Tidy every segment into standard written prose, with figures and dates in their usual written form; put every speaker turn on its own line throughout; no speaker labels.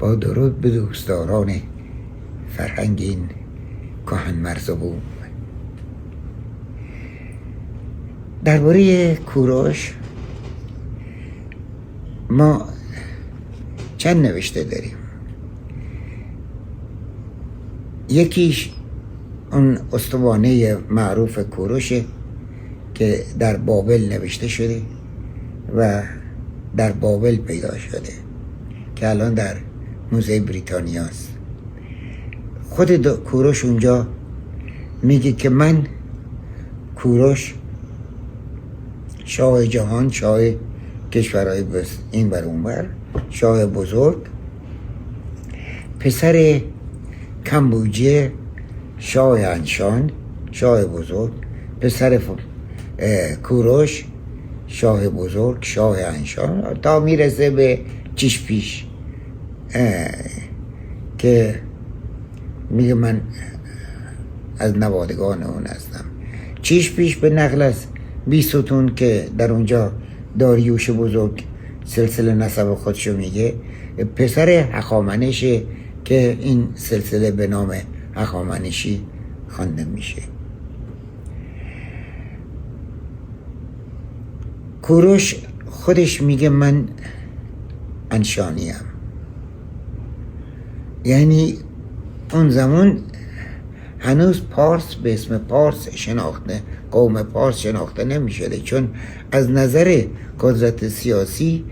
با درود به دوستداران فرهنگ این کهن مرز و بوم. درباره کوروش ما چند نوشته داریم. یکیش اون استوانه معروف کوروشه که در بابل نوشته شده و در بابل پیدا شده که الان در موزه بریتانیا است. خود کوروش اونجا میگه که من کوروش شاه جهان، شاه کشورهای این بر اون بر، شاه بزرگ، پسر کمبوجه شاه انشان، شاه بزرگ، پسر کوروش شاه بزرگ، شاه انشان، تا میرسه به چیش پیش که میگه من از نوادگان اون هستم. چیش پیش به نقل از بیستون که در اونجا داریوش بزرگ سلسله نسب خودشو میگه، پسر هخامنشه که این سلسله به نام هخامنشی خوانده میشه. کوروش خودش میگه من انشانیم، یعنی اون زمان هنوز پارس به اسم پارس شناخته، قوم پارس شناخته نمیشده، چون از نظر قدرت سیاسی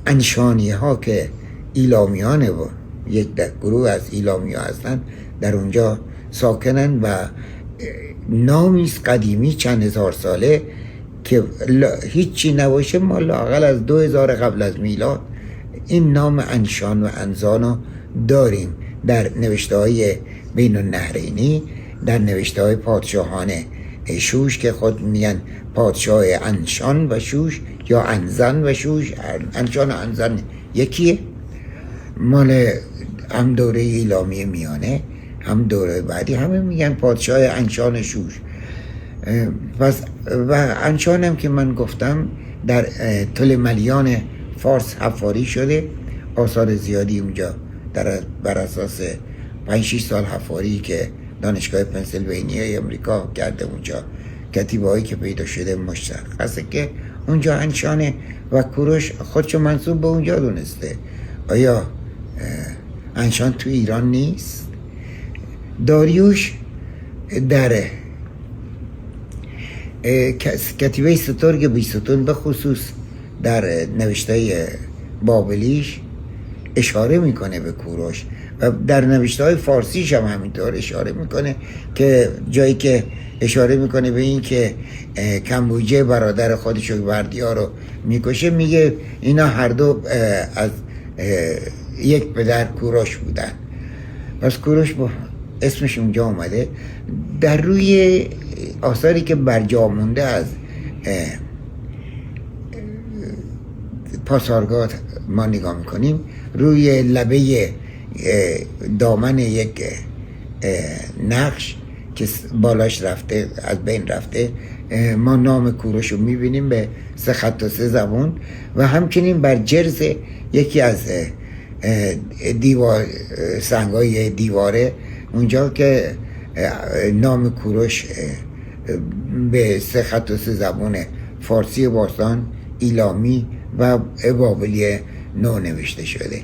انشانی ها که ایلامیانه و یک گروه از ایلامی ها هستن در اونجا ساکنن و نامیست قدیمی چند هزار ساله که هیچی نباشه. ما لااقل از 2000 قبل از میلاد این نام انشان و انزانو داریم در نوشته های بین النهرینی، در نوشته های پادشاهان شوش که خود میگن پادشاه انشان و شوش یا انزن و شوش. انشان و انزن یکیه، مال هم دوره ایلامی میانه هم دوره بعدی، همه میگن پادشاه انشان شوش. پس و انشان هم که من گفتم در طولملیان فارس حفاری شده، آثار زیادی اونجا بر اساس 5-6 سال حفاری که دانشگاه پنسیلوانیای امریکا کرده اونجا، کتیبه هایی که پیدا شده مشخصه که اونجا انشانه و کوروش خودشو منصوب به اونجا دونسته. آیا انشان تو ایران نیست؟ داریوش در کتیبه سترگ بیستون به خصوص در نوشته بابلیش اشاره میکنه به کوروش و در نوشته های فارسیش هم همینطور اشاره میکنه، که جایی که اشاره میکنه به این که کمبوجه برادر خودشو بردیا رو میکشه، میگه اینا هر دو از یک پدر کوروش بودن. پس کوروش با اسمش اونجا اومده. در روی آثاری که برجا مونده از پاسارگاد ما نگاه میکنیم، روی لبه دامن یک نقش که بالاش رفته، از بین رفته، ما نام کوروش رو میبینیم به 3 خط و 3 زبون، و همچنین بر جرز یکی از سنگای دیواره اونجا که نام کوروش به 3 خط و 3 زبون فارسی باستان، ایلامی و بابلی نو نوشته شده.